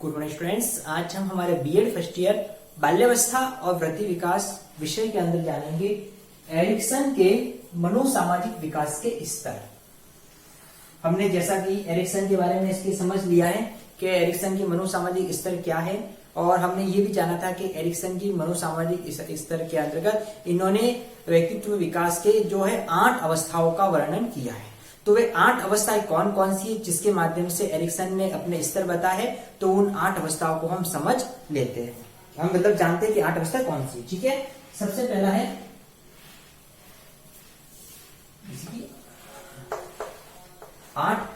Good morning students. आज हम हमारे बीएड फर्स्ट ईयर बाल्यावस्था और वृद्धि विकास विषय के अंदर जानेंगे एरिक्सन के मनोसामाजिक विकास के स्तर। हमने जैसा कि एरिक्सन के बारे में इसकी समझ लिया है कि एरिक्सन की मनोसामाजिक स्तर क्या है, और हमने ये भी जाना था कि एरिक्सन की मनोसामाजिक स्तर के अंतर्गत इन्होंने व्यक्तित्व विकास के जो है 8 अवस्थाओं का वर्णन किया है। तो वे 8 अवस्थाएं कौन कौन सी है जिसके माध्यम से एरिक्सन ने अपने स्तर बताया है, तो उन 8 अवस्थाओं को हम समझ लेते हैं। हम मतलब जानते हैं कि 8 अवस्था कौन सी। ठीक है, सबसे पहला है इसकी 8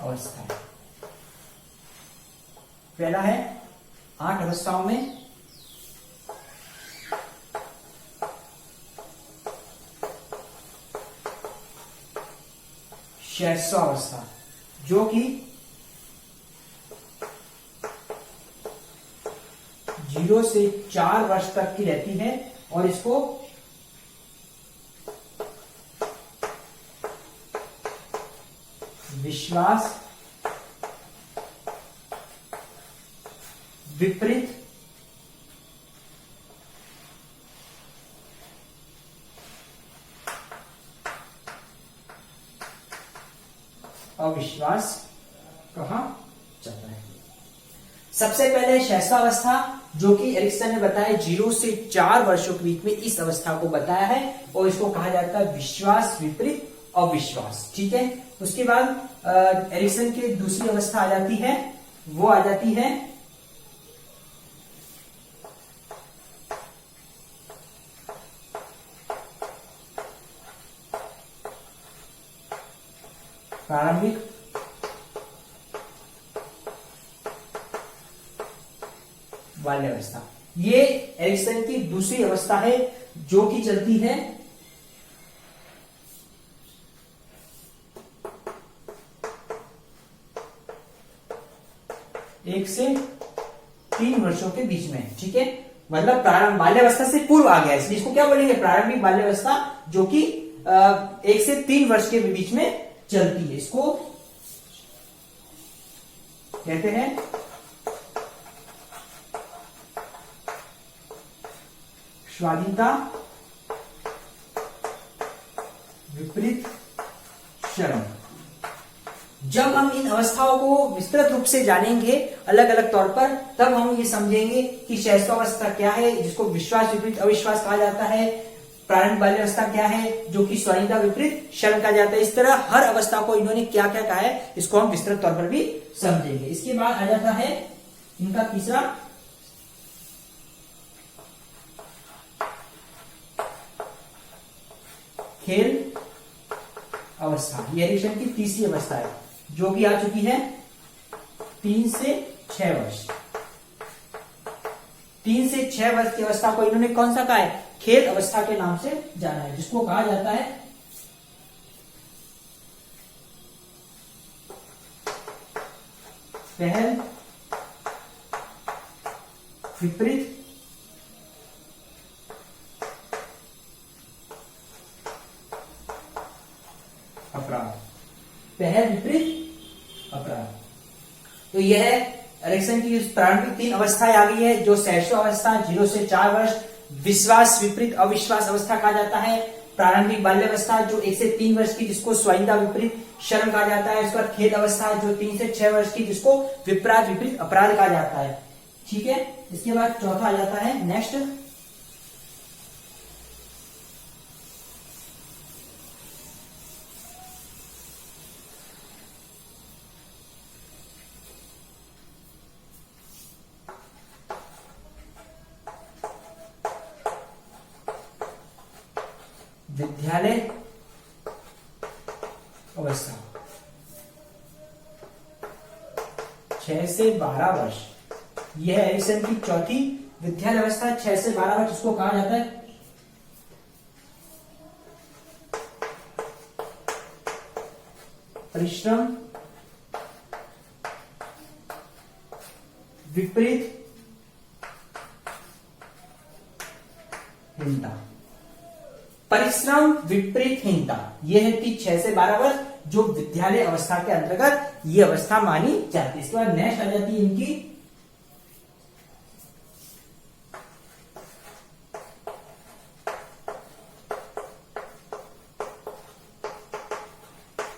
अवस्था। पहला है 8 अवस्थाओं में शैशवावस्था, जो कि 0 से 4 वर्ष तक की रहती है, और इसको विश्वास विपरीत अविश्वास कहा जाता है। सबसे पहले शैशवावस्था, जो कि एरिक्सन ने बताया 0 से 4 वर्षों के बीच में इस अवस्था को बताया है, और इसको कहा जाता है विश्वास विपरीत अविश्वास। ठीक है, उसके बाद एरिक्सन की दूसरी अवस्था आ जाती है, वो आ जाती है प्रारंभिक बाल्यावस्था। ये एरिक्सन की दूसरी अवस्था है, जो कि चलती है 1 से 3 वर्षों के बीच में। ठीक है, मतलब प्रारंभ बाल्यावस्था से पूर्व आ गया, इसलिए इसको क्या बोलेंगे, प्रारंभिक बाल्यावस्था, जो कि 1 से 3 वर्ष के बीच में चलती है। इसको कहते हैं स्वाधीनता विपरीत शर्म। जब हम इन अवस्थाओं को विस्तृत रूप से जानेंगे अलग अलग तौर पर, तब हम ये समझेंगे कि शैशवावस्था क्या है, जिसको विश्वास विपरीत अविश्वास कहा जाता है, प्रारंभिक बाल्यावस्था क्या है, जो कि स्वाधीनता विपरीत शर्म कहा जाता है। इस तरह हर अवस्था को इन्होंने क्या क्या कहा है, इसको हम विस्तृत तौर पर भी समझेंगे। इसके बाद आ जाता है इनका तीसरा खेल अवस्था। ये एरिक्सन की तीसरी अवस्था है, जो कि आ चुकी है 3 से 6 वर्ष। 3 से 6 वर्ष की अवस्था को इन्होंने कौन सा कहा है, खेल अवस्था के नाम से जाना है, जिसको कहा जाता है पहल विपरीत अपराध। पहल विपरीत अपराध। तो यह एरिक्सन की प्रारंभिक 3 अवस्थाएं आ गई है, जो शैशवावस्था 0 से 4 वर्ष, विश्वास विपरीत अविश्वास अवस्था कहा जाता है, प्रारंभिक बाल्यावस्था जो 1 से 3 वर्ष की, जिसको स्वाधीनता विपरीत शर्म कहा जाता है, उसके बाद खेल अवस्था जो 3 से 6 वर्ष की, जिसको विपराध विपरीत अपराध कहा जाता है। ठीक है, इसके बाद चौथा आ जाता है नेक्स्ट विद्यालय अवस्था। 6 से 12 वर्ष, यह एरिक्सन की चौथी विद्यालय अवस्था, 6 से 12 वर्ष, इसको कहा जाता है परिश्रम विपरीत हीनता। परिश्रम विपरीत हीनता, यह है कि 6 से 12 वर्ष, जो विद्यालय अवस्था के अंतर्गत ये अवस्था मानी जाती है। इसके बाद नेक्स्ट आ जाती है इनकी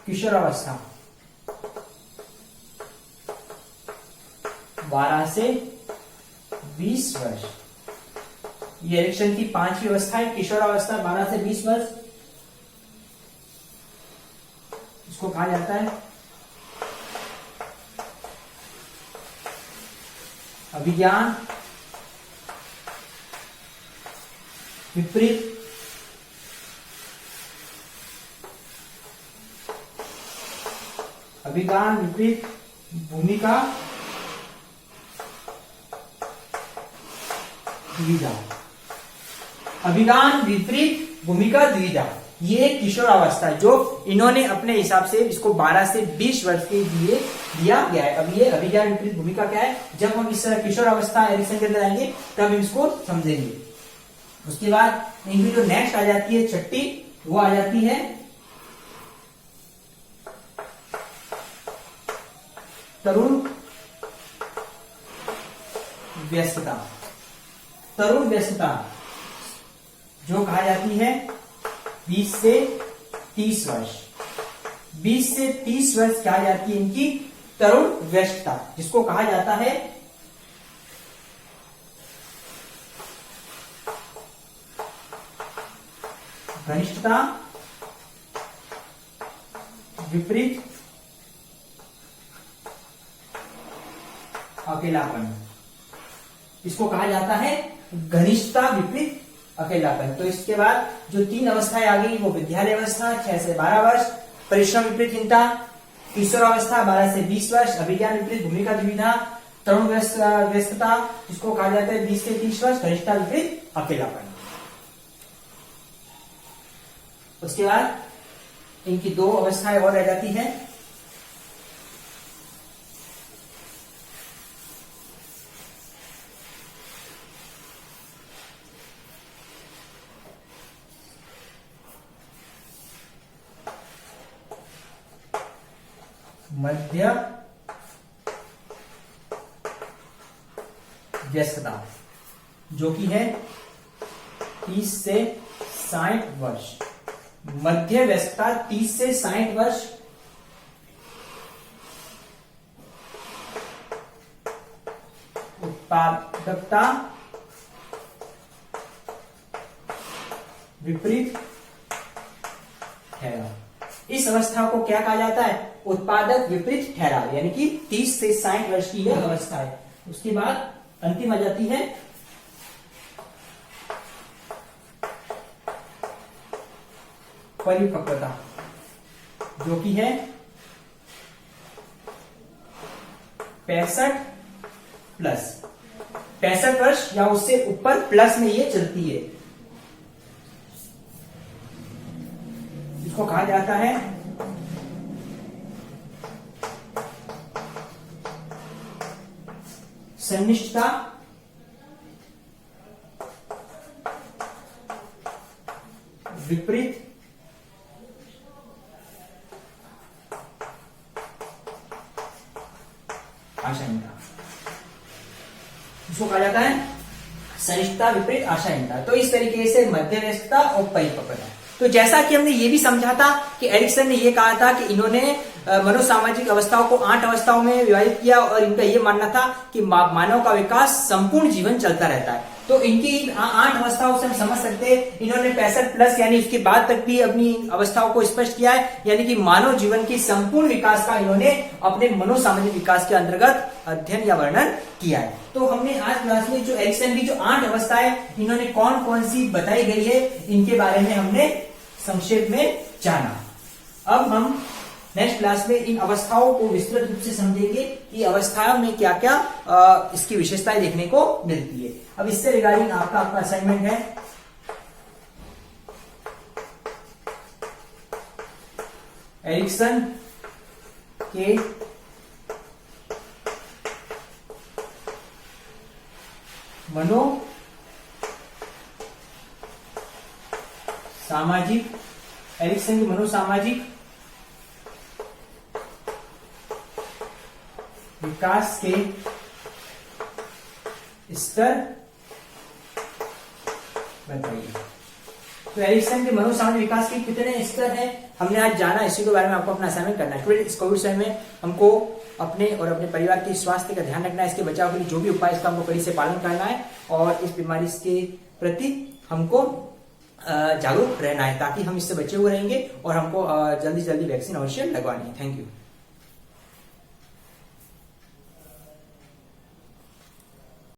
किशोरावस्था, 12 से 20 वर्ष। ये एरिक्सन की 5वीं अवस्था है, किशोरावस्था 12 से 20 वर्ष। इसको कहा जाता है अभिज्ञान विपरीत अभिज्ञान विपरीत भूमिका द्विधा। अभिज्ञान विपरीत भूमिका द्विधा ये किशोरावस्था जो इन्होंने अपने हिसाब से इसको 12 से 20 वर्ष के लिए दिया गया है। अब ये अभिज्ञान विपरीत भूमिका क्या है, जब हम इस किशोरावस्था एरिक्सन के अंदर आएंगे तब हम इसको समझेंगे। उसके बाद इनकी जो नेक्स्ट आ जाती है 6ठी, वो आ जाती है तरुण व्यस्तता। तरुण व्यस्तता जो कहा जाती है 20 से 30 वर्ष। 20 से 30 वर्ष कहा जाती है इनकी तरुण व्यस्तता, जिसको कहा जाता है घनिष्ठता विपरीत अकेलापन। इसको कहा जाता है घनिष्ठता विपरीत अकेलापन। तो इसके बाद जो 3 अवस्थाएं आ गई वो विद्यालय अवस्था 6 से 12 वर्ष, परिश्रम विपरीत किशोरावस्था 12 से 20 वर्ष, अभिज्ञान विपरीत भूमिका द्विधा, तरुण व्यस्तता जिसको कहा जाता है 20 से 30 वर्ष, घनिष्ठता विपरीत अकेलापन। उसके बाद इनकी 2 अवस्थाएं और रह जाती है, मध्य व्यस्तता जो कि है 30 से 60 वर्ष। मध्य व्यस्तता 30 से 60 वर्ष। उत्पादकता विपरीत ठहराव। इस अवस्था को क्या कहा जाता है, उत्पादक विपरीत ठहराव, यानी कि 30 से 60 वर्ष की यह अवस्था है। उसके बाद अंतिम आ जाती है परिपक्वता जो कि है 65 प्लस। 65 वर्ष या उससे ऊपर प्लस में ये चलती है। इसको कहा जाता है सन्निष्ठता विपरीत आशंका। इसको कहा जाता है सनिष्ठता विपरीत आशंका। तो इस तरीके से मध्यवस्थता और परिपक्वता। तो जैसा कि हमने ये भी समझा था कि एरिक्सन ने ये कहा था कि इन्होंने मनोसामाजिक अवस्थाओं को 8 अवस्थाओं में विभाजित किया और इनका ये मानना था कि मानव का विकास संपूर्ण जीवन चलता रहता है। तो इनकी 8 अवस्थाओं से हम समझ सकते हैं इन्होंने 65 प्लस यानी उसके बाद तक भी अपनी अवस्थाओं को स्पष्ट किया है, यानी कि मानव जीवन की संपूर्ण विकास का इन्होंने अपने मनोसामाजिक विकास के अंतर्गत अध्ययन या वर्णन किया है। तो हमने आज क्लास में जो एरिक्सन की जो 8 अवस्थाएं इन्होंने कौन कौन सी बताई गई है इनके बारे में हमने संक्षेप में जाना। अब हम नेक्स्ट क्लास में इन अवस्थाओं को विस्तृत रूप से समझेंगे कि अवस्थाओं में क्या क्या इसकी विशेषताएं देखने को मिलती है। अब इससे रिगार्डिंग आपका असाइनमेंट है एरिक्सन के मनो सामाजिक, एरिक्सन की मनोसामाजिक विकास के स्तर बताइए। तो एरिक्सन के मनोसामाजिक विकास के कितने स्तर हैं हमने आज जाना, इसी के बारे में आपको अपना असाइनमेंट करना है। इस कोविड समय में हमको अपने और अपने परिवार के स्वास्थ्य का ध्यान रखना है, इसके बचाव के लिए जो भी उपाय इसका हमको कड़ी से पालन करना है और इस बीमारी के प्रति हमको जागरूक रहना है ताकि हम इससे बचे हुए रहेंगे और हमको जल्दी से जल्दी वैक्सीन अवश्य लगवानी है। Thank you.